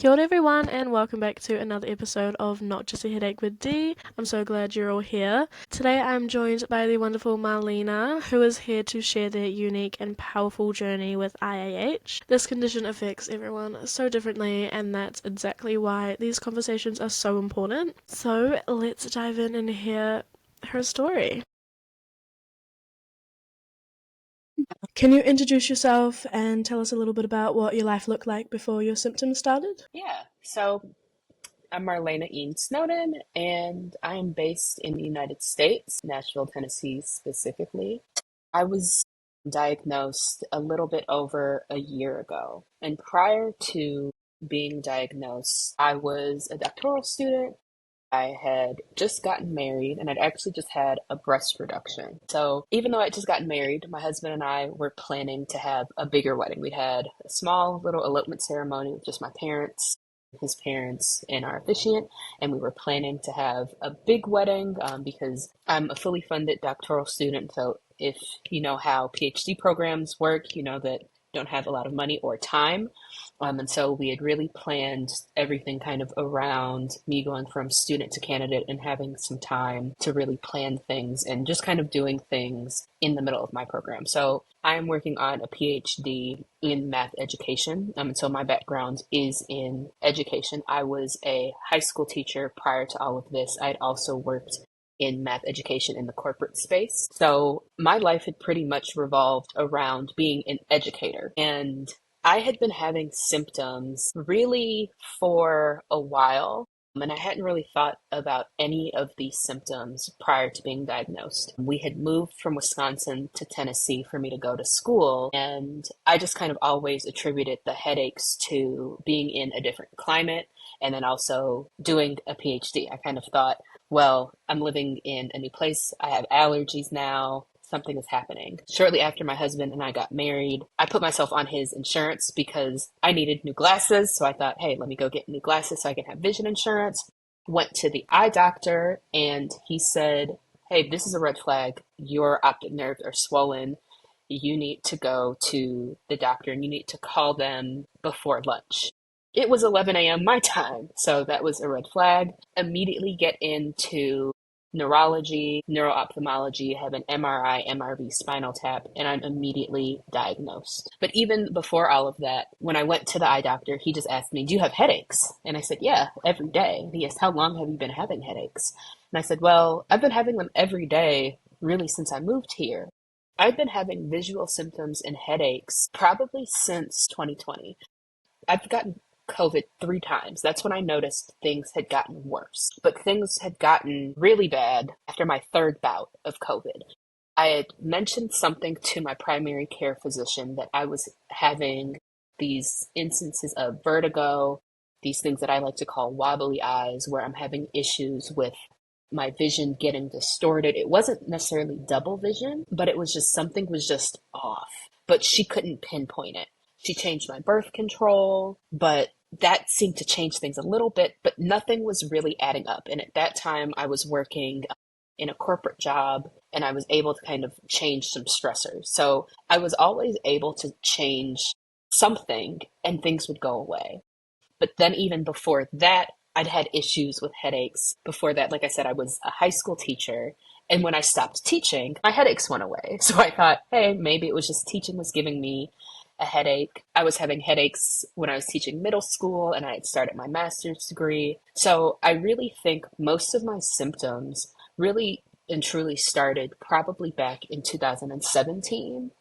Kia ora everyone and welcome back to another episode of Not Just a Headache with Dee. I'm so glad you're all here. Today I'm joined by the wonderful Marlena, who is here to share their unique and powerful journey with IIH. This condition affects everyone so differently, and that's exactly why these conversations are so important. So let's dive in and hear her story. Can you introduce yourself and tell us a little bit about what your life looked like before your symptoms started? Yeah, so I'm Marlena Snowden, and I am based in the United States, Nashville, Tennessee specifically. I was diagnosed a little bit over a year ago, and prior to being diagnosed, I was a doctoral student. I had just gotten married and I'd actually just had a breast reduction. So even though I had just gotten married, my husband and I were planning to have a bigger wedding. We'd had a small little elopement ceremony with just my parents, his parents, and our officiant, and we were planning to have a big wedding because I'm a fully funded doctoral student. So if you know how PhD programs work, you know that don't have a lot of money or time. And so we had really planned everything kind of around me going from student to candidate and having some time to really plan things and just kind of doing things in the middle of my program. So I'm working on a PhD in math education. And so my background is in education. I was a high school teacher prior to all of this. I'd also worked in math education in the corporate space. So my life had pretty much revolved around being an educator. And I had been having symptoms really for a while, and I hadn't really thought about any of these symptoms prior to being diagnosed. We had moved from Wisconsin to Tennessee for me to go to school, and I just kind of always attributed the headaches to being in a different climate and then also doing a PhD. I kind of thought, well, I'm living in a new place. I have allergies now. Something is happening. Shortly after my husband and I got married, I put myself on his insurance because I needed new glasses. So I thought, hey, let me go get new glasses so I can have vision insurance. Went to the eye doctor and he said, hey, this is a red flag. Your optic nerves are swollen. You need to go to the doctor and you need to call them before lunch. It was 11 a.m. my time, so that was a red flag. Immediately get into neurology, neuro-ophthalmology, have an MRI, MRV spinal tap, and I'm immediately diagnosed. But even before all of that, when I went to the eye doctor, he just asked me, do you have headaches? And I said, yeah, every day. And he asked, how long have you been having headaches? And I said, well, I've been having them every day really since I moved here. I've been having visual symptoms and headaches probably since 2020. I've gotten COVID 3 times. That's when I noticed things had gotten worse. But things had gotten really bad after my third bout of COVID. I had mentioned something to my primary care physician that I was having these instances of vertigo, these things that I like to call wobbly eyes, where I'm having issues with my vision getting distorted. It wasn't necessarily double vision, but it was just something was just off. But she couldn't pinpoint it. She changed my birth control, but that seemed to change things a little bit, but nothing was really adding up. And at that time, I was working in a corporate job and I was able to kind of change some stressors. So I was always able to change something and things would go away. But then, even before that, I'd had issues with headaches. Before that, like I said, I was a high school teacher. And when I stopped teaching, my headaches went away. So I thought, hey, maybe it was just teaching was giving me a headache. I was having headaches when I was teaching middle school and I had started my master's degree. So I really think most of my symptoms really and truly started probably back in 2017,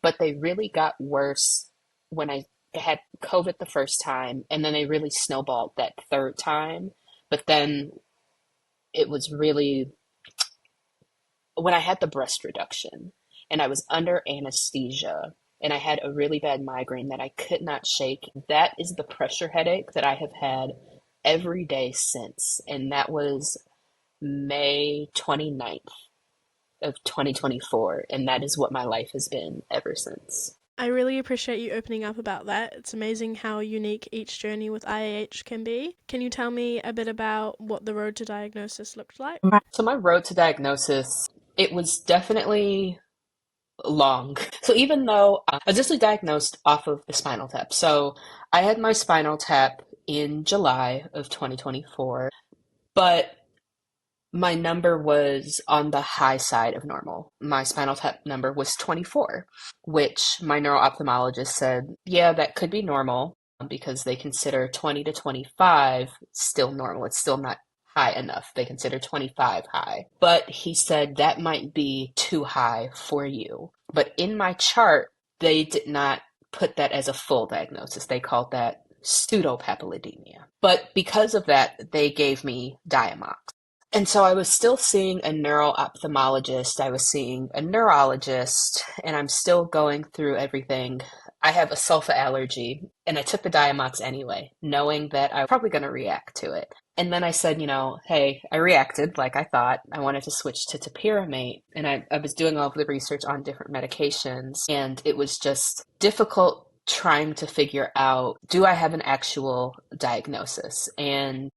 but they really got worse when I had COVID the first time, and then they really snowballed that third time. But then it was really when I had the breast reduction and I was under anesthesia and I had a really bad migraine that I could not shake. That is the pressure headache that I have had every day since. And that was May 29th of 2024. And that is what my life has been ever since. I really appreciate you opening up about that. It's amazing how unique each journey with IIH can be. Can you tell me a bit about what the road to diagnosis looked like? So my road to diagnosis, it was definitely long. So even though I was just diagnosed off of the spinal tap. So I had my spinal tap in July of 2024, but my number was on the high side of normal. My spinal tap number was 24, which my neuro-ophthalmologist said, yeah, that could be normal because they consider 20 to 25 still normal. It's still not high enough. They consider 25 high. But he said that might be too high for you. But in my chart, they did not put that as a full diagnosis. They called that pseudopapilledemia. But because of that, they gave me Diamox. And so I was still seeing a neuro-ophthalmologist, I was seeing a neurologist, and I'm still going through everything. I have a sulfa allergy, and I took the Diamox anyway, knowing that I was probably going to react to it. And then I said, hey, I reacted like I thought. I wanted to switch to topiramate, and I was doing all of the research on different medications, and it was just difficult trying to figure out, do I have an actual diagnosis? And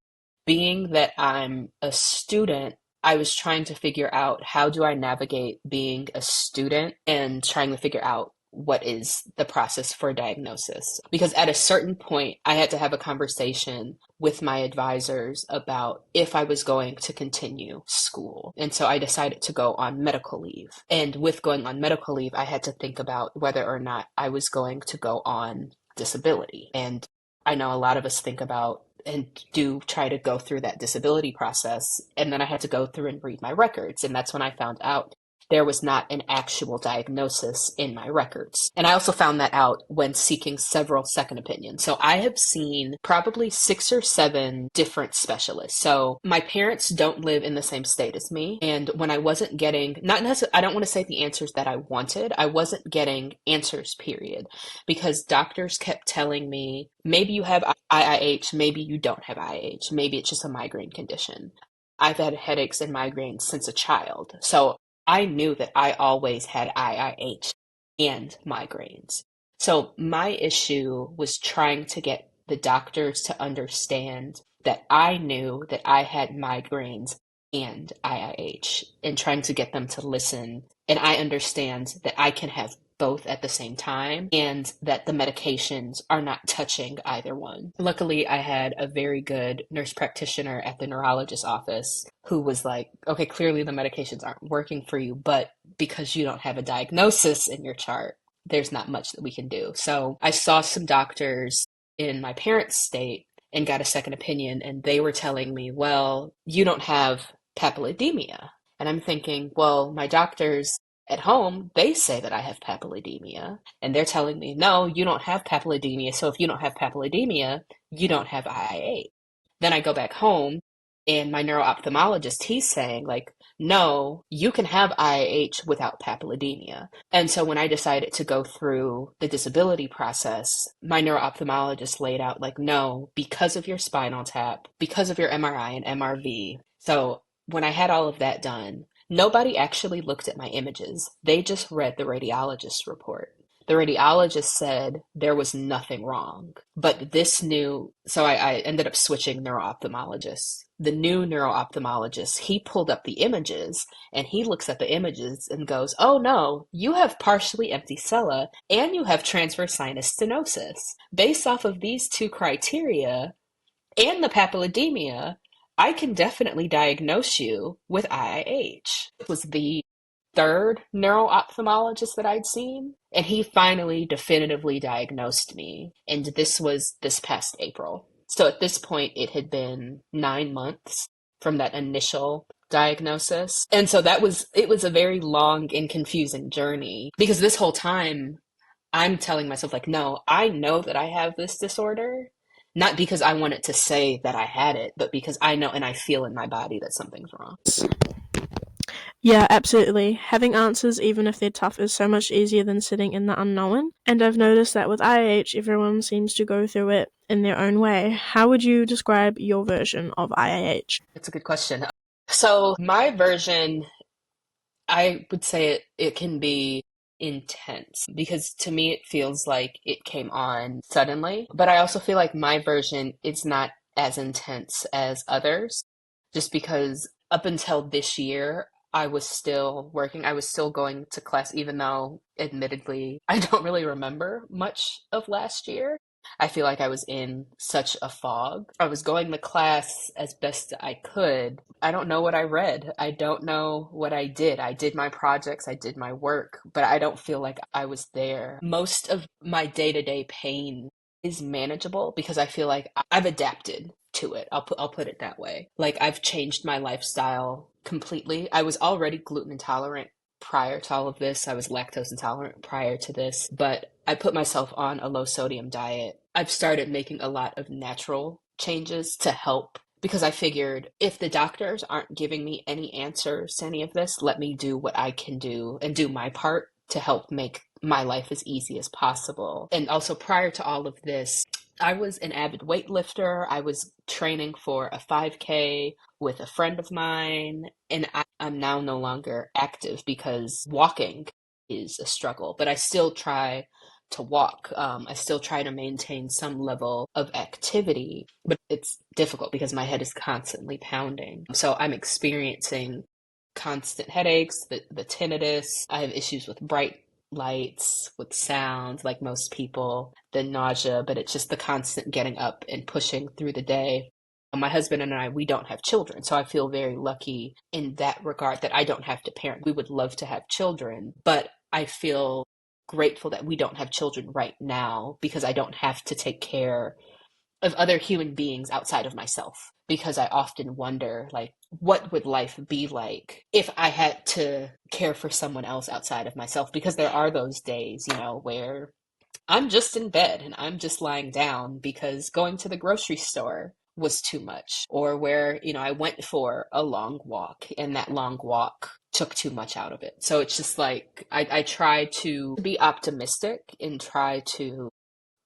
being that I'm a student, I was trying to figure out how do I navigate being a student and trying to figure out what is the process for diagnosis. Because at a certain point, I had to have a conversation with my advisors about if I was going to continue school. And so I decided to go on medical leave. And with going on medical leave, I had to think about whether or not I was going to go on disability. And I know a lot of us think about and do try to go through that disability process. And then I had to go through and read my records. And that's when I found out there was not an actual diagnosis in my records. And I also found that out when seeking several second opinions. So I have seen probably 6 or 7 different specialists. So my parents don't live in the same state as me. And when I wasn't getting, not necessarily, I don't want to say the answers that I wanted, I wasn't getting answers, period. Because doctors kept telling me, maybe you have IIH, maybe you don't have IIH, maybe it's just a migraine condition. I've had headaches and migraines since a child. So I knew that I always had IIH and migraines. So my issue was trying to get the doctors to understand that I knew that I had migraines and IIH and trying to get them to listen. And I understand that I can have both at the same time and that the medications are not touching either one. Luckily, I had a very good nurse practitioner at the neurologist's office who was like, okay, clearly the medications aren't working for you, but because you don't have a diagnosis in your chart, there's not much that we can do. So I saw some doctors in my parents' state and got a second opinion, and they were telling me, well, you don't have papilledemia. And I'm thinking, well, my doctors at home, they say that I have papilledemia, and they're telling me, no, you don't have papilledemia. So if you don't have papilledemia, you don't have IIH. Then I go back home, and my neuro-ophthalmologist, he's saying, like, no, you can have IIH without papilledemia. And so when I decided to go through the disability process, my neuro-ophthalmologist laid out, like, no, because of your spinal tap, because of your MRI and MRV. So when I had all of that done, nobody actually looked at my images. They just read the radiologist's report. The radiologist said there was nothing wrong. But this new, so I ended up switching neuro-ophthalmologists. The new neuro-ophthalmologist, he pulled up the images and he looks at the images and goes, oh no, you have partially empty sella and you have transverse sinus stenosis. Based off of these 2 criteria and the papilledemia, I can definitely diagnose you with IIH. It was the 3rd neuro-ophthalmologist that I'd seen, and he finally definitively diagnosed me. And this was this past April. So at this point, it had been 9 months from that initial diagnosis. And so it was a very long and confusing journey because this whole time I'm telling myself, like, no, I know that I have this disorder. Not because I wanted to say that I had it, but because I know and I feel in my body that something's wrong. Yeah, absolutely. Having answers, even if they're tough, is so much easier than sitting in the unknown. And I've noticed that with IIH, everyone seems to go through it in their own way. How would you describe your version of IIH? It's a good question. So my version, I would say it can be intense because to me it feels like it came on suddenly. But I also feel like my version is not as intense as others just because up until this year, I was still working. I was still going to class, even though admittedly I don't really remember much of last year. I feel like I was in such a fog. I was going to class as best I could. I don't know what I read. I don't know what I did. I did my projects, I did my work, but I don't feel like I was there. Most of my day-to-day pain is manageable because I feel like I've adapted to it. I'll put it that way. Like I've changed my lifestyle completely. I was already gluten intolerant prior to all of this. I was lactose intolerant prior to this, but I put myself on a low sodium diet. I've started making a lot of natural changes to help because I figured if the doctors aren't giving me any answers to any of this, let me do what I can do and do my part to help make my life as easy as possible. And also, prior to all of this, I was an avid weightlifter. I was training for a 5K with a friend of mine, and I'm now no longer active because walking is a struggle, but I still try to walk. I still try to maintain some level of activity, but it's difficult because my head is constantly pounding. So I'm experiencing constant headaches, the tinnitus. I have issues with bright lights, with sounds, like most people, the nausea, but it's just the constant getting up and pushing through the day. My husband and I, we don't have children, so I feel very lucky in that regard that I don't have to parent. We would love to have children, but I feel grateful that we don't have children right now because I don't have to take care of other human beings outside of myself. Because I often wonder, like, what would life be like if I had to care for someone else outside of myself? Because there are those days, where I'm just in bed and I'm just lying down because going to the grocery store was too much, or where, I went for a long walk and that long walk took too much out of it. So it's just like I try to be optimistic and try to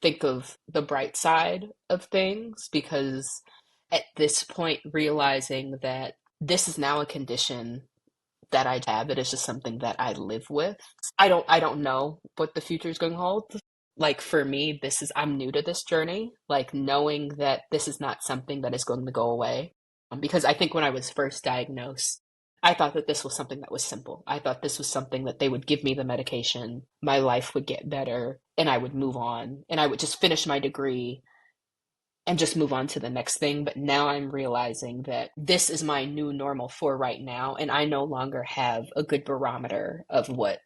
think of the bright side of things because at this point, realizing that this is now a condition that I have, it is just something that I live with. I don't know what the future is going to hold. Like for me, I'm new to this journey, like knowing that this is not something that is going to go away. Because I think when I was first diagnosed, I thought that this was something that was simple. I thought this was something that they would give me the medication, my life would get better, and I would move on, and I would just finish my degree and just move on to the next thing. But now I'm realizing that this is my new normal for right now, and I no longer have a good barometer of what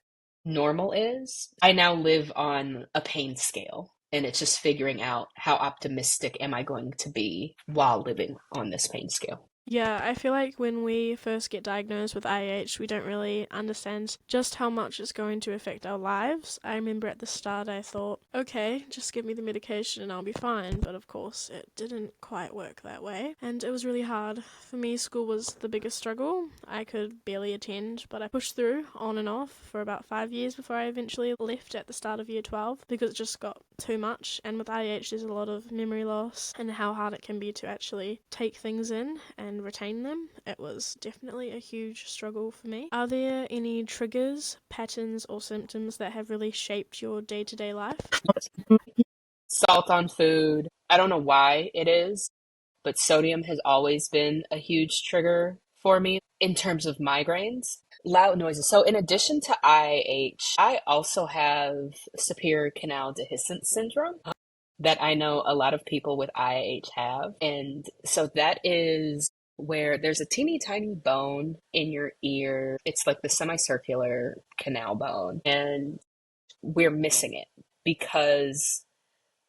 normal is. I now live on a pain scale, and it's just figuring out how optimistic am I going to be while living on this pain scale. Yeah, I feel like when we first get diagnosed with IIH, we don't really understand just how much it's going to affect our lives. I remember at the start I thought, okay, just give me the medication and I'll be fine. But of course, it didn't quite work that way. And it was really hard. For me, school was the biggest struggle. I could barely attend, but I pushed through on and off for about 5 years before I eventually left at the start of year 12 because it just got too much. And with IIH, there's a lot of memory loss and how hard it can be to actually take things in and retain them. It was definitely a huge struggle for me. Are there any triggers, patterns, or symptoms that have really shaped your day-to-day life? Salt on food. I don't know why it is, but sodium has always been a huge trigger for me in terms of migraines. Loud noises. So, in addition to IIH, I also have superior canal dehiscence syndrome that I know a lot of people with IIH have. And so, that is where there's a teeny tiny bone in your ear. It's like the semicircular canal bone, and we're missing it because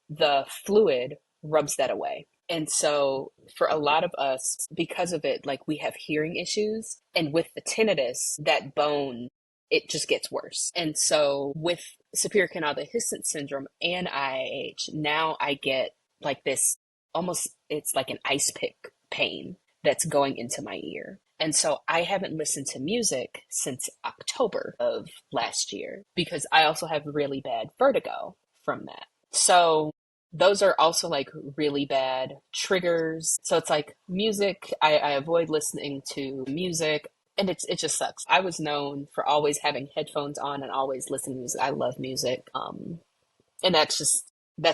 the fluid rubs that away. And so for a lot of us, because of it, like we have hearing issues. And with the tinnitus, that bone, it just gets worse. And so with superior canal dehiscence syndrome and IIH, now I get like this almost, it's like an ice pick pain that's going into my ear. And so I haven't listened to music since October of last year because I also have really bad vertigo from that. So those are also like really bad triggers. So it's like music, I avoid listening to music, and it just sucks. I was known for always having headphones on and always listening to music. I love music. And that's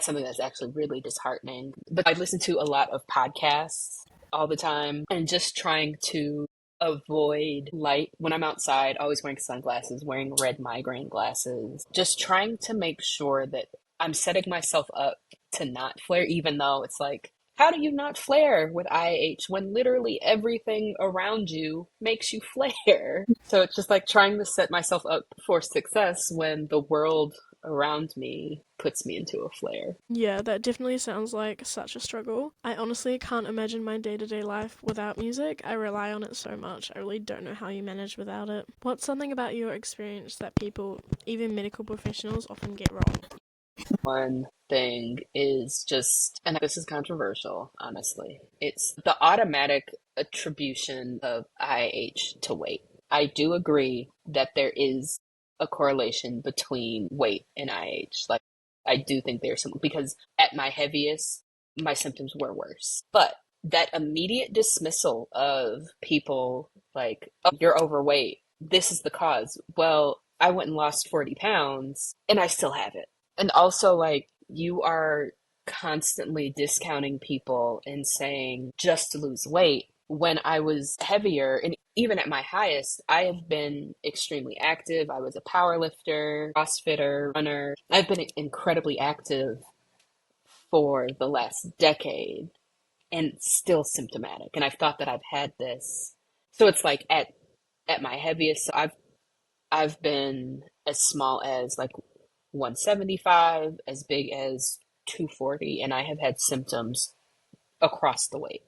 something that's actually really disheartening. But I listen to a lot of podcasts all the time and just trying to avoid light when I'm outside, always wearing sunglasses, wearing red migraine glasses, just trying to make sure that I'm setting myself up to not flare, even though it's like, how do you not flare with IIH when literally everything around you makes you flare? So it's just like trying to set myself up for success when the world around me puts me into a flare. Yeah, that definitely sounds like such a struggle. I honestly can't imagine my day to day life without music. I rely on it so much. I really don't know how you manage without it. What's something about your experience that people, even medical professionals, often get wrong? One thing is just, and this is controversial, honestly, it's the automatic attribution of IH to weight. I do agree that there is a correlation between weight and IH. Like, I do think there's some, because at my heaviest, my symptoms were worse. But that immediate dismissal of people like, oh, you're overweight, this is the cause. Well, I went and lost 40 pounds and I still have it. And also, like, you are constantly discounting people and saying just to lose weight. When I was heavier, and even at my highest, I have been extremely active. I was a power lifter, CrossFitter, runner. I've been incredibly active for the last decade and still symptomatic. And I've thought that I've had this. So it's like at my heaviest, I've been as small as like 175, as big as 240, and I have had symptoms across the weight.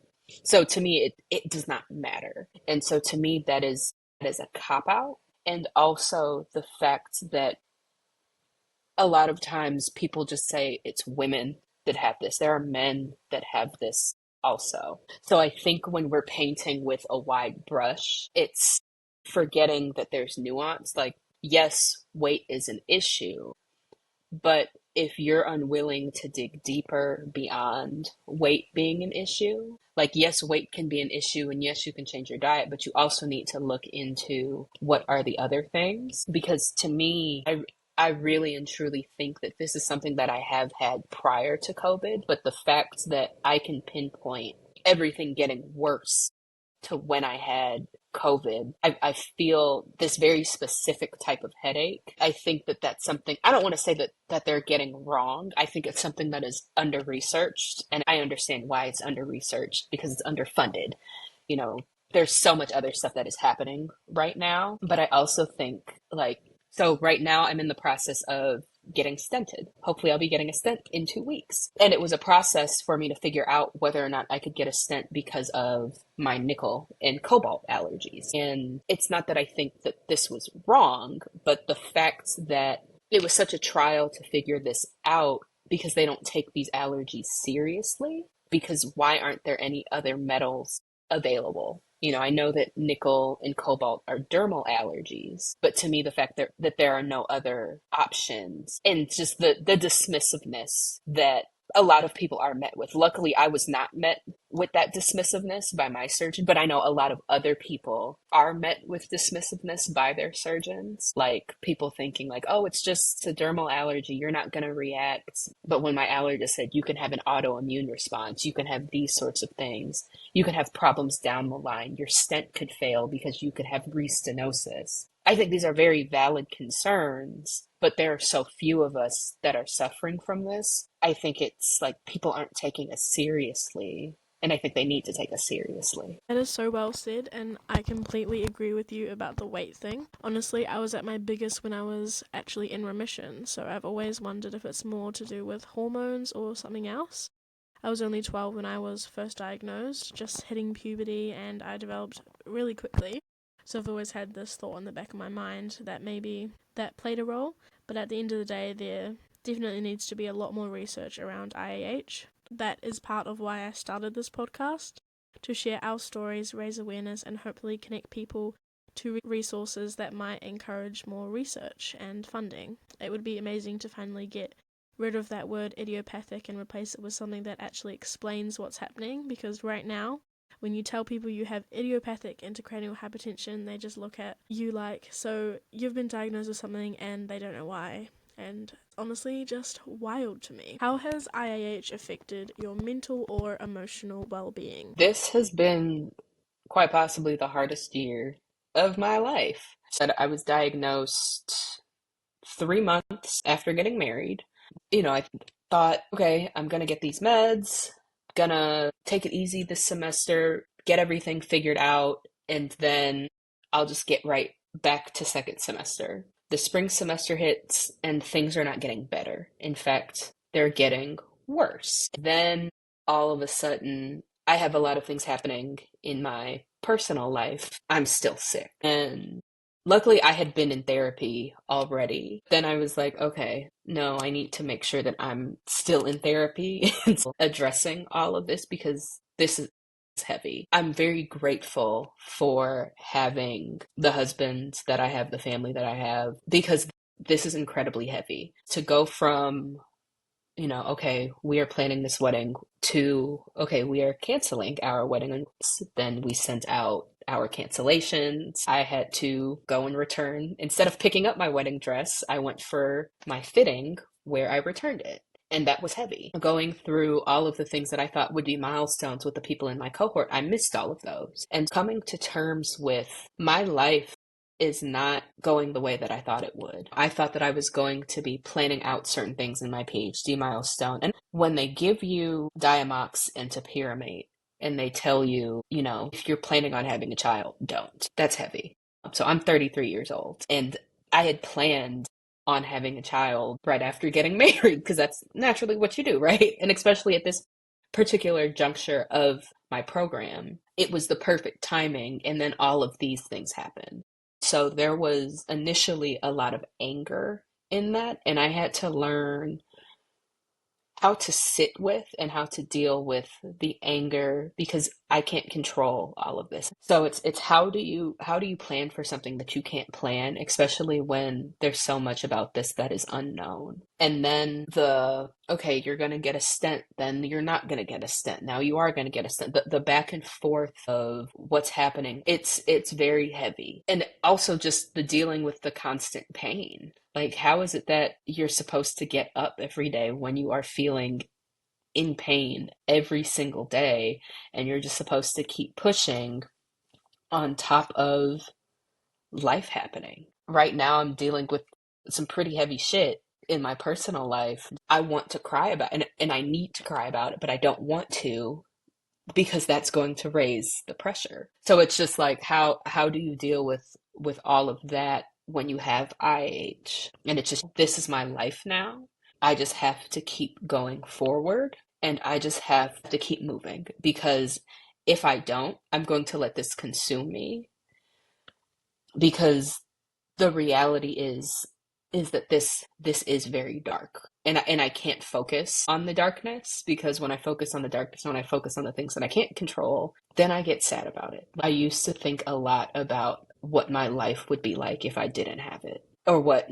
So to me, it does not matter. And so to me, that is a cop out. And also the fact that a lot of times people just say it's women that have this. There are men that have this also. So I think when we're painting with a wide brush, it's forgetting that there's nuance. Like, yes, weight is an issue, but if you're unwilling to dig deeper beyond weight being an issue, like, yes, weight can be an issue, and yes, you can change your diet, but you also need to look into what are the other things. Because to me, I really and truly think that this is something that I have had prior to COVID, but the fact that I can pinpoint everything getting worse to when I had COVID, I feel this very specific type of headache. I think that that's something, I don't want to say that they're getting wrong. I think it's something that is under researched, and I understand why it's under researched because it's underfunded. You know, there's so much other stuff that is happening right now, but I also think, like, so right now I'm in the process of getting stented. Hopefully, I'll be getting a stent in 2 weeks. And it was a process for me to figure out whether or not I could get a stent because of my nickel and cobalt allergies. And it's not that I think that this was wrong, but the fact that it was such a trial to figure this out because they don't take these allergies seriously. Because why aren't there any other metals available? You know, I know that nickel and cobalt are dermal allergies, but to me, the fact that there are no other options and just the dismissiveness that a lot of people are met with. Luckily, I was not met with that dismissiveness by my surgeon, but I know a lot of other people are met with dismissiveness by their surgeons. Like people thinking like, oh, it's just a dermal allergy, you're not going to react. But when my allergist said you can have an autoimmune response, you can have these sorts of things, you could have problems down the line, your stent could fail because you could have restenosis. I think these are very valid concerns, but there are so few of us that are suffering from this. I think it's like people aren't taking us seriously, and I think they need to take us seriously. That is so well said, and I completely agree with you about the weight thing. Honestly, I was at my biggest when I was actually in remission, so I've always wondered if it's more to do with hormones or something else. I was only 12 when I was first diagnosed, just hitting puberty, and I developed really quickly. So I've always had this thought in the back of my mind that maybe that played a role, but at the end of the day, there definitely needs to be a lot more research around IAH. That is part of why I started this podcast, to share our stories, raise awareness, and hopefully connect people to resources that might encourage more research and funding. It would be amazing to finally get rid of that word idiopathic and replace it with something that actually explains what's happening, because right now, when you tell people you have idiopathic intracranial hypertension, they just look at you like, so you've been diagnosed with something and they don't know why. And honestly, just wild to me. How has IIH affected your mental or emotional well-being? This has been quite possibly the hardest year of my life. Said I was diagnosed 3 months after getting married. You know, thought, okay, I'm gonna get these meds, gonna take it easy this semester, get everything figured out, and then I'll just get right back to second semester. The spring semester hits and things are not getting better. In fact, they're getting worse. Then all of a sudden, I have a lot of things happening in my personal life. I'm still sick. And luckily, I had been in therapy already. Then I was like, okay, no, I need to make sure that I'm still in therapy and still addressing all of this because this is heavy. I'm very grateful for having the husband that I have, the family that I have, because this is incredibly heavy. To go from, okay, we are planning this wedding to, okay, we are canceling our wedding. Then we sent out our cancellations. I had to go and return. Instead of picking up my wedding dress, I went for my fitting where I returned it. And that was heavy. Going through all of the things that I thought would be milestones with the people in my cohort, I missed all of those. And coming to terms with my life is not going the way that I thought it would. I thought that I was going to be planning out certain things in my PhD milestone. And when they give you Diamox and topiramate and they tell you, if you're planning on having a child, don't. That's heavy. So I'm 33 years old and I had planned on having a child right after getting married because that's naturally what you do, right? And especially at this particular juncture of my program, it was the perfect timing. And then all of these things happened. So there was initially a lot of anger in that, and I had to learn how to sit with and how to deal with the anger because I can't control all of this. So it's how do you plan for something that you can't plan, especially when there's so much about this that is unknown. And then okay, you're going to get a stent, then you're not going to get a stent. Now you are going to get a stent. The back and forth of what's happening, it's very heavy. And also just the dealing with the constant pain. Like, how is it that you're supposed to get up every day when you are feeling in pain every single day and you're just supposed to keep pushing on top of life happening? Right now, I'm dealing with some pretty heavy shit in my personal life. I want to cry about it and I need to cry about it, but I don't want to because that's going to raise the pressure. So it's just like how do you deal with all of that when you have IH? And it's just this is my life now. I just have to keep going forward and I just have to keep moving because if I don't, I'm going to let this consume me because the reality is that this is very dark and I can't focus on the darkness because when I focus on the darkness, when I focus on the things that I can't control, then I get sad about it. I used to think a lot about what my life would be like if I didn't have it or what,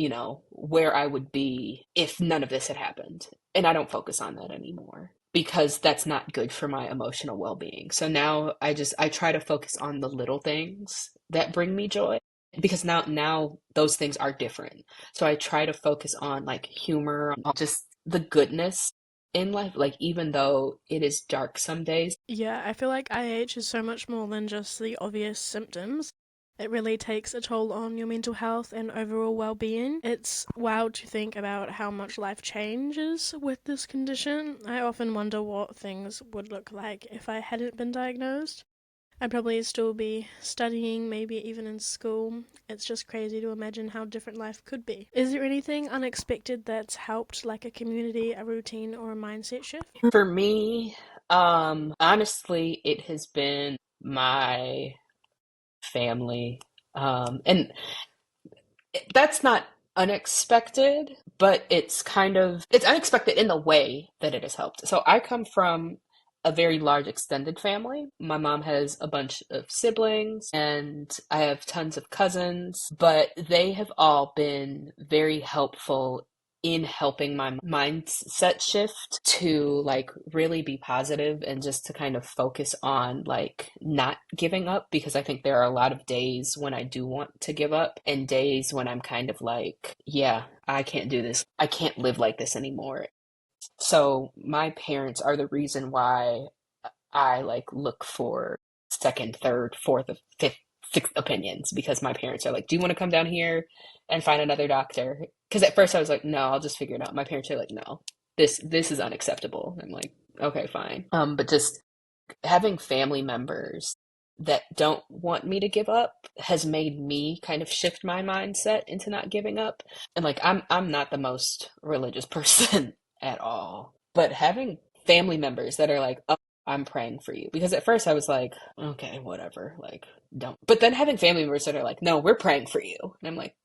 where I would be if none of this had happened. And I don't focus on that anymore because that's not good for my emotional well-being. So now I try to focus on the little things that bring me joy because now those things are different. So I try to focus on like humor, on just the goodness in life, like even though it is dark some days. Yeah, I feel like IH is so much more than just the obvious symptoms. It really takes a toll on your mental health and overall well-being. It's wild to think about how much life changes with this condition. I often wonder what things would look like if I hadn't been diagnosed. I'd probably still be studying, maybe even in school. It's just crazy to imagine how different life could be. Is there anything unexpected that's helped, like a community, a routine, or a mindset shift? For me, honestly, it has been my family. And that's not unexpected, but it's unexpected in the way that it has helped. So I come from a very large extended family. My mom has a bunch of siblings and I have tons of cousins, but they have all been very helpful in helping my mindset shift to like really be positive and just to kind of focus on like not giving up because I think there are a lot of days when I do want to give up and days when I'm kind of like, yeah, I can't do this. I can't live like this anymore. So my parents are the reason why I like look for second, third, fourth, fifth, sixth opinions because my parents are like, "Do you want to come down here and find another doctor?" Because at first I was like, "No, I'll just figure it out." My parents are like, "No, this is unacceptable. I'm like, okay, fine. But just having family members that don't want me to give up has made me kind of shift my mindset into not giving up. And like I'm not the most religious person at all, but having family members that are like, "Oh, I'm praying for you." Because at first I was like, "Okay, whatever, like don't." But then having family members that are like, "No, we're praying for you." And I'm like,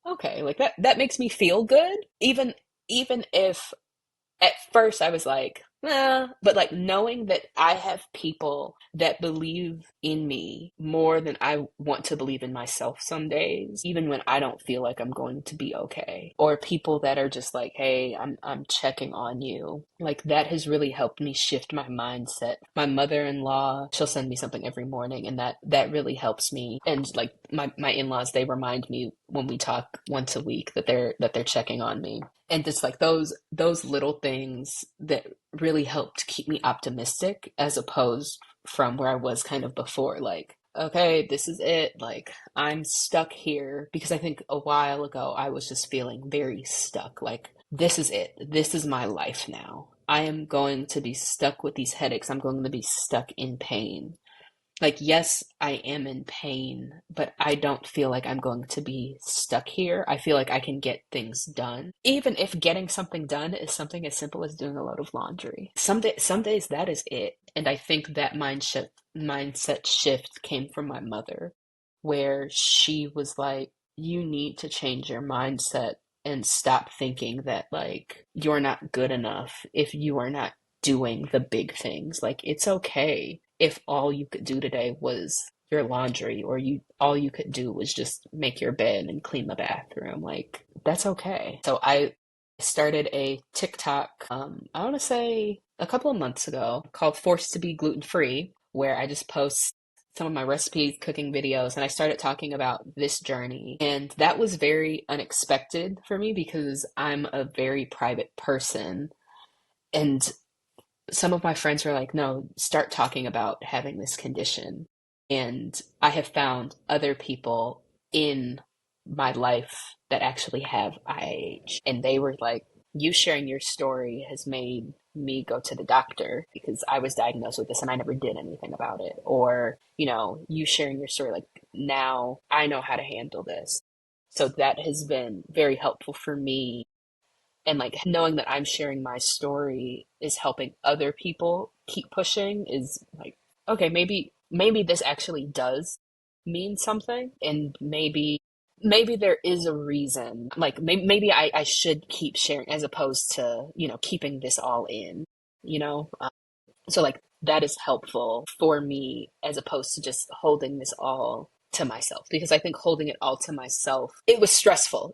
"Okay, like that makes me feel good." Even if at first I was like, nah, but like knowing that I have people that believe in me more than I want to believe in myself some days, even when I don't feel like I'm going to be okay, or people that are just like, hey, I'm checking on you. Like that has really helped me shift my mindset. My mother-in-law, she'll send me something every morning, and that really helps me. And like my in-laws, they remind me when we talk once a week that they're checking on me. And just like those little things that really helped keep me optimistic, as opposed from where I was kind of before, like, okay, this is it, like I'm stuck here. Because I think a while ago I was just feeling very stuck, like this is it, this is my life now. I am going to be stuck with these headaches, I'm going to be stuck in pain. Like, yes, I am in pain, but I don't feel like I'm going to be stuck here. I feel like I can get things done. Even if getting something done is something as simple as doing a load of laundry. Some days that is it. And I think that mindset shift came from my mother, where she was like, you need to change your mindset and stop thinking that like you're not good enough if you are not doing the big things. Like it's okay if all you could do today was your laundry, or you all you could do was just make your bed and clean the bathroom. Like that's okay. So I started a TikTok, I want to say a couple of months ago, called Forced to Be Gluten-Free, where I just post some of my recipes, cooking videos, and I started talking about this journey. And that was very unexpected for me because I'm a very private person. And some of my friends were like, no, start talking about having this condition. And I have found other people in my life that actually have IIH. And they were like, you sharing your story has made me go to the doctor because I was diagnosed with this and I never did anything about it. Or, you sharing your story, like now I know how to handle this. So that has been very helpful for me, and like knowing that I'm sharing my story is helping other people keep pushing is like, okay, maybe this actually does mean something, and maybe there is a reason, like maybe I should keep sharing as opposed to keeping this all in, you know so like that is helpful for me as opposed to just holding this all to myself, because I think holding it all to myself, it was stressful,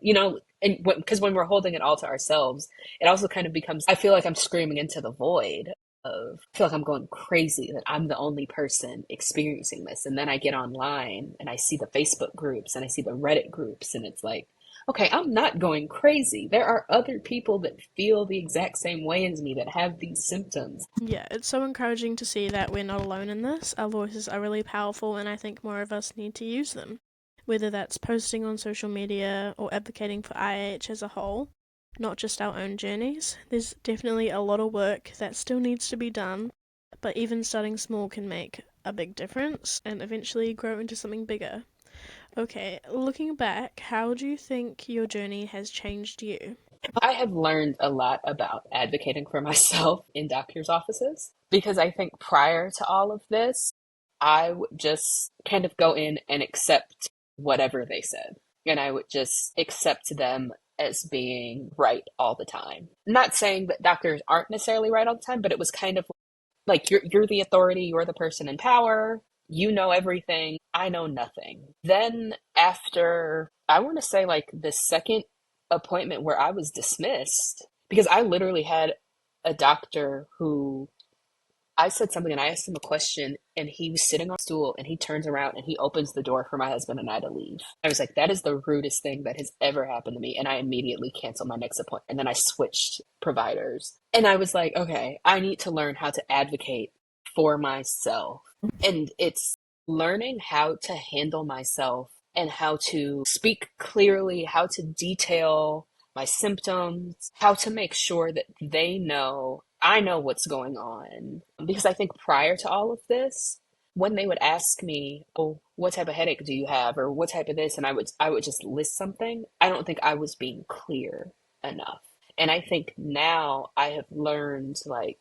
and because when we're holding it all to ourselves, it also kind of becomes, I feel like I'm screaming into the void of, I feel like I'm going crazy that I'm the only person experiencing this. And then I get online and I see the Facebook groups and I see the Reddit groups, and it's like, okay, I'm not going crazy. There are other people that feel the exact same way as me that have these symptoms. Yeah, it's so encouraging to see that we're not alone in this. Our voices are really powerful, and I think more of us need to use them. Whether that's posting on social media or advocating for IIH as a whole, not just our own journeys. There's definitely a lot of work that still needs to be done, but even starting small can make a big difference and eventually grow into something bigger. Okay, looking back, how do you think your journey has changed you? I have learned a lot about advocating for myself in doctors' offices, because I think prior to all of this, I would just kind of go in and accept whatever they said. And I would just accept them as being right all the time. Not saying that doctors aren't necessarily right all the time, but it was kind of like you're the authority, you're the person in power, you know everything, I know nothing. Then after, I want to say like the second appointment where I was dismissed, because I literally had a doctor who, I said something and I asked him a question, and he was sitting on a stool and he turns around and he opens the door for my husband and I to leave. I was like, that is the rudest thing that has ever happened to me. And I immediately canceled my next appointment. And then I switched providers. And I was like, okay, I need to learn how to advocate for myself. And it's learning how to handle myself and how to speak clearly, how to detail my symptoms, how to make sure that they know I know what's going on. Because I think prior to all of this, when they would ask me, "Oh, what type of headache do you have?" or "What type of this?" and I would just list something, I don't think I was being clear enough. And I think now I have learned like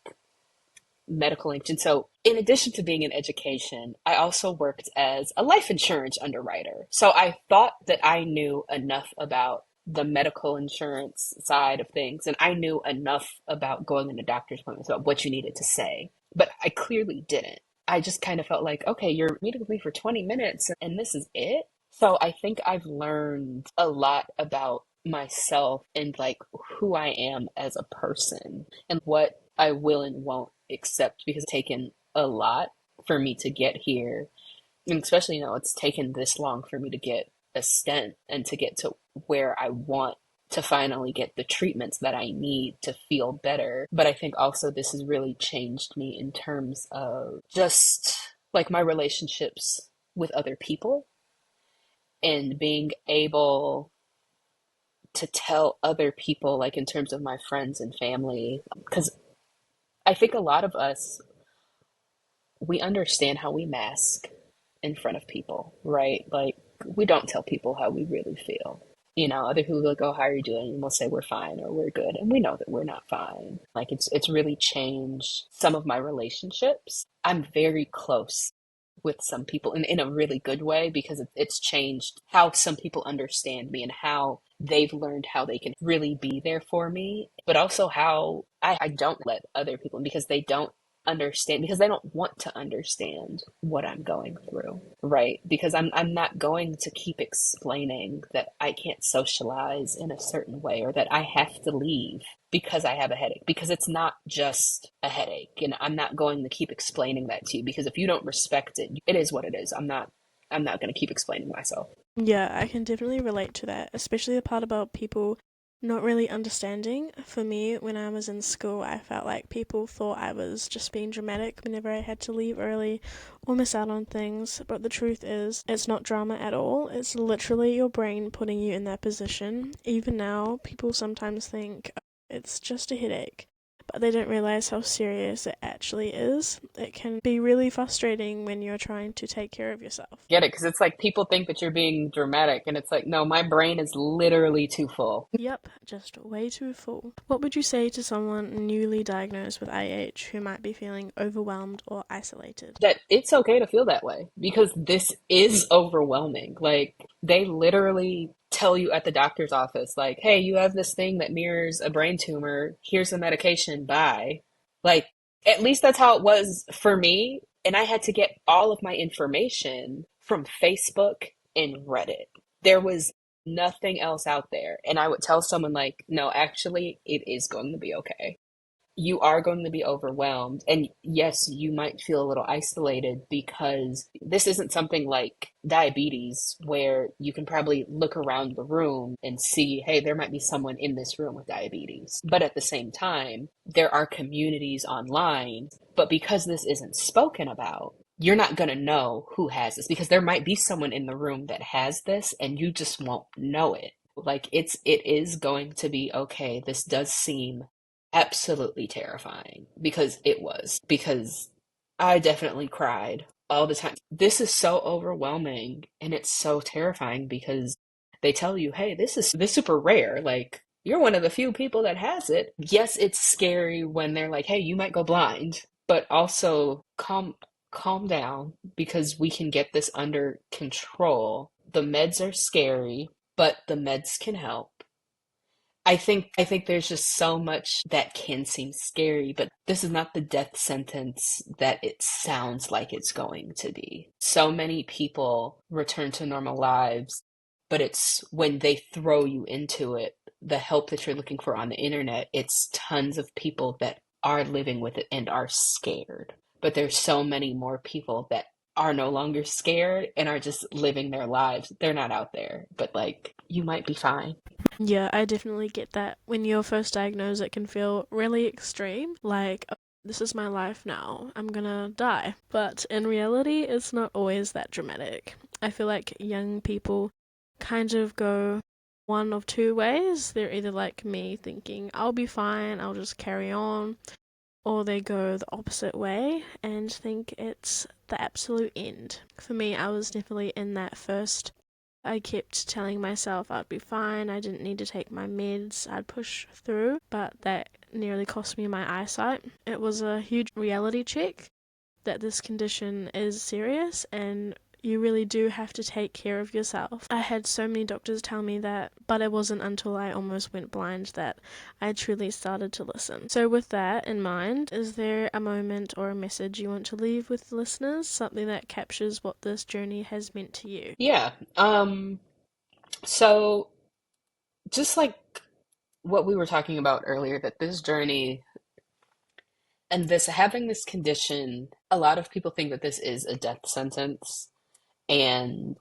medical ink. And so, in addition to being in education, I also worked as a life insurance underwriter. So I thought that I knew enough about the medical insurance side of things, and I knew enough about going into doctor's appointments about what you needed to say. But I clearly didn't. I just kind of felt like, okay, you're meeting with me for 20 minutes and this is it. So I think I've learned a lot about myself and like who I am as a person and what I will and won't accept because it's taken a lot for me to get here. And especially, it's taken this long for me to get a stent and to get to where I want to finally get the treatments that I need to feel better. But I think also this has really changed me in terms of just like my relationships with other people and being able to tell other people, like in terms of my friends and family, because I think a lot of us, we understand how we mask in front of people, right? Like, we don't tell people how we really feel. Other people will go, "How are you doing?" And we'll say we're fine or we're good. And we know that we're not fine. Like, it's really changed some of my relationships. I'm very close with some people in a really good way because it's changed how some people understand me and how they've learned how they can really be there for me, but also how I don't let other people in because they don't understand because they don't want to understand what I'm going through, right? Because I'm not going to keep explaining that I can't socialize in a certain way or that I have to leave because I have a headache, because it's not just a headache. And I'm not going to keep explaining that to you because if you don't respect it, it is what it is. I'm not going to keep explaining myself. Yeah, I can definitely relate to that, especially the part about people not really understanding. For me, when I was in school, I felt like people thought I was just being dramatic whenever I had to leave early or miss out on things. But the truth is, it's not drama at all. It's literally your brain putting you in that position. Even now, people sometimes think it's just a headache, but they don't realize how serious it actually is. It can be really frustrating when you're trying to take care of yourself. Get it? Because it's like people think that you're being dramatic, and it's like, no, my brain is literally too full. Yep, just way too full. What would you say to someone newly diagnosed with IH who might be feeling overwhelmed or isolated? That it's okay to feel that way because this is overwhelming. Like, they literally tell you at the doctor's office, like, "Hey, you have this thing that mirrors a brain tumor. Here's the medication. Bye." Like, at least that's how it was for me. And I had to get all of my information from Facebook and Reddit. There was nothing else out there. And I would tell someone, like, "No, actually, it is going to be okay. You are going to be overwhelmed. And yes, you might feel a little isolated because this isn't something like diabetes where you can probably look around the room and see, hey, there might be someone in this room with diabetes. But at the same time, there are communities online. But because this isn't spoken about, you're not going to know who has this because there might be someone in the room that has this and you just won't know it. Like, it is going to be okay. This does seem absolutely terrifying because it was, because I definitely cried all the time. This is so overwhelming and it's so terrifying because they tell you, "Hey, this super rare. Like, you're one of the few people that has it." Yes, it's scary when they're like, "Hey, you might go blind," but also calm down because we can get this under control. The meds are scary, but the meds can help. I think there's just so much that can seem scary, but this is not the death sentence that it sounds like it's going to be. So many people return to normal lives, but it's when they throw you into it, the help that you're looking for on the internet, it's tons of people that are living with it and are scared. But there's so many more people that are no longer scared and are just living their lives. They're not out there, but like, you might be fine. Yeah, I definitely get that. When you're first diagnosed, it can feel really extreme, like, "Oh, this is my life now, I'm gonna die." But in reality, it's not always that dramatic. I feel like young people kind of go one of two ways. They're either like me thinking, I'll be fine, I'll just carry on, or they go the opposite way and think it's the absolute end. For me, I was definitely in that first. I kept telling myself I'd be fine, I didn't need to take my meds, I'd push through, but that nearly cost me my eyesight. It was a huge reality check that this condition is serious and you really do have to take care of yourself. I had so many doctors tell me that, but it wasn't until I almost went blind that I truly started to listen. So with that in mind, is there a moment or a message you want to leave with the listeners, something that captures what this journey has meant to you? Yeah. So just like what we were talking about earlier, that this journey and this having this condition, a lot of people think that this is a death sentence, and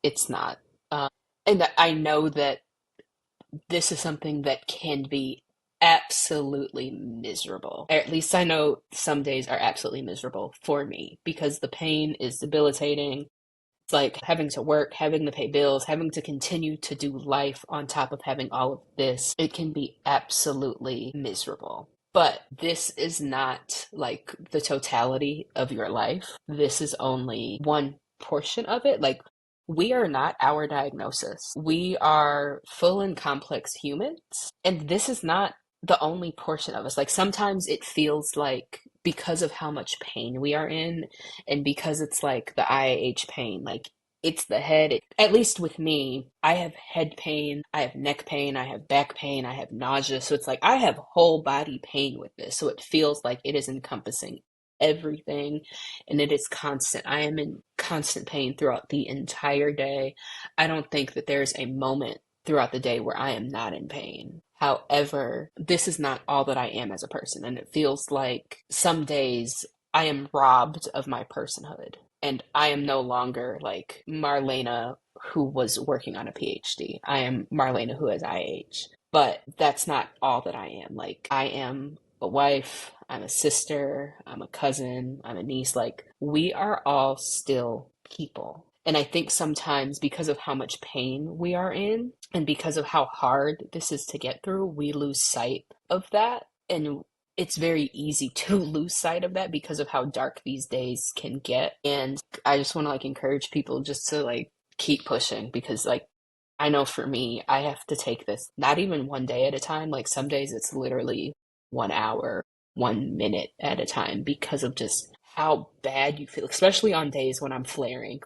it's not. And I know that this is something that can be absolutely miserable. At least I know some days are absolutely miserable for me because the pain is debilitating. It's like having to work, having to pay bills, having to continue to do life on top of having all of this. It can be absolutely miserable. But this is not like the totality of your life. This is only one portion of it. Like, we are not our diagnosis. We are full and complex humans. And this is not the only portion of us. Like, sometimes it feels like because of how much pain we are in, and because it's like the IIH pain, like it's the head. At least with me, I have head pain, I have neck pain, I have back pain, I have nausea. So it's like I have whole body pain with this. So it feels like it is encompassing everything, and it is constant. I am in constant pain throughout the entire day. I don't think that there's a moment throughout the day where I am not in pain. However, this is not all that I am as a person, and it feels like some days I am robbed of my personhood. And I am no longer like Marlena, who was working on a PhD. I am Marlena, who has IH. But that's not all that I am. Like, I am a wife, I'm a sister, I'm a cousin, I'm a niece. Like, we are all still people. And I think sometimes because of how much pain we are in and because of how hard this is to get through, we lose sight of that. And it's very easy to lose sight of that because of how dark these days can get. And I just want to like encourage people just to like keep pushing, because like I know for me, I have to take this not even one day at a time. Like, some days it's literally 1 hour, 1 minute at a time because of just how bad you feel, especially on days when I'm flaring.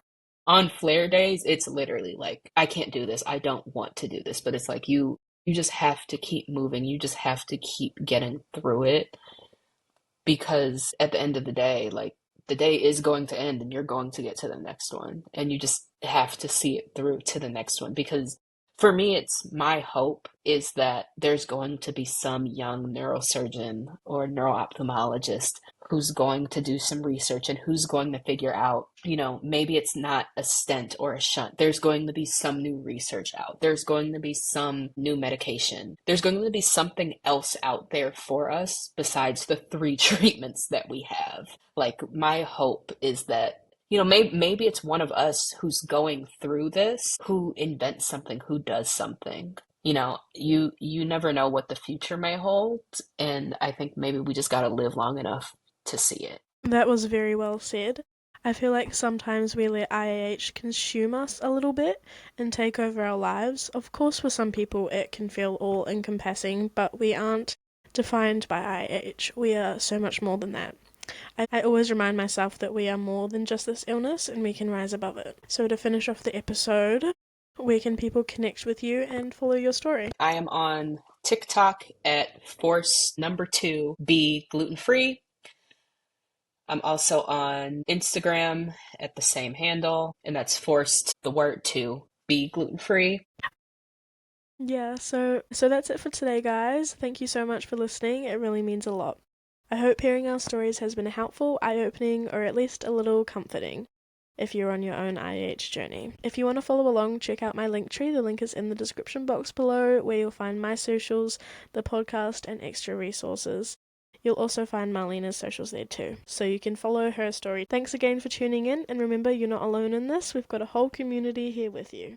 On flare days, it's literally like, I can't do this. I don't want to do this. But it's like you just have to keep moving. You just have to keep getting through it, because at the end of the day, like, the day is going to end and you're going to get to the next one, and you just have to see it through to the next one. Because for me, it's my hope is that there's going to be some young neurosurgeon or neuro-ophthalmologist who's going to do some research and who's going to figure out, maybe it's not a stent or a shunt. There's going to be some new research out. There's going to be some new medication. There's going to be something else out there for us besides the three treatments that we have. Like, my hope is that maybe it's one of us who's going through this, who invents something, who does something. You never know what the future may hold, and I think maybe we just got to live long enough to see it. That was very well said. I feel like sometimes we let IAH consume us a little bit and take over our lives. Of course, for some people it can feel all encompassing, but we aren't defined by IAH. We are so much more than that. I always remind myself that we are more than just this illness and we can rise above it. So to finish off the episode, where can people connect with you and follow your story? I am on TikTok at forcedtobeglutenfree. I'm also on Instagram at the same handle, and that's forced, the word, to be gluten free. Yeah, so that's it for today, guys. Thank you so much for listening. It really means a lot. I hope hearing our stories has been helpful, eye-opening, or at least a little comforting if you're on your own IH journey. If you want to follow along, check out my link tree. The link is in the description box below, where you'll find my socials, the podcast, and extra resources. You'll also find Marlena's socials there too, so you can follow her story. Thanks again for tuning in, and remember, you're not alone in this. We've got a whole community here with you.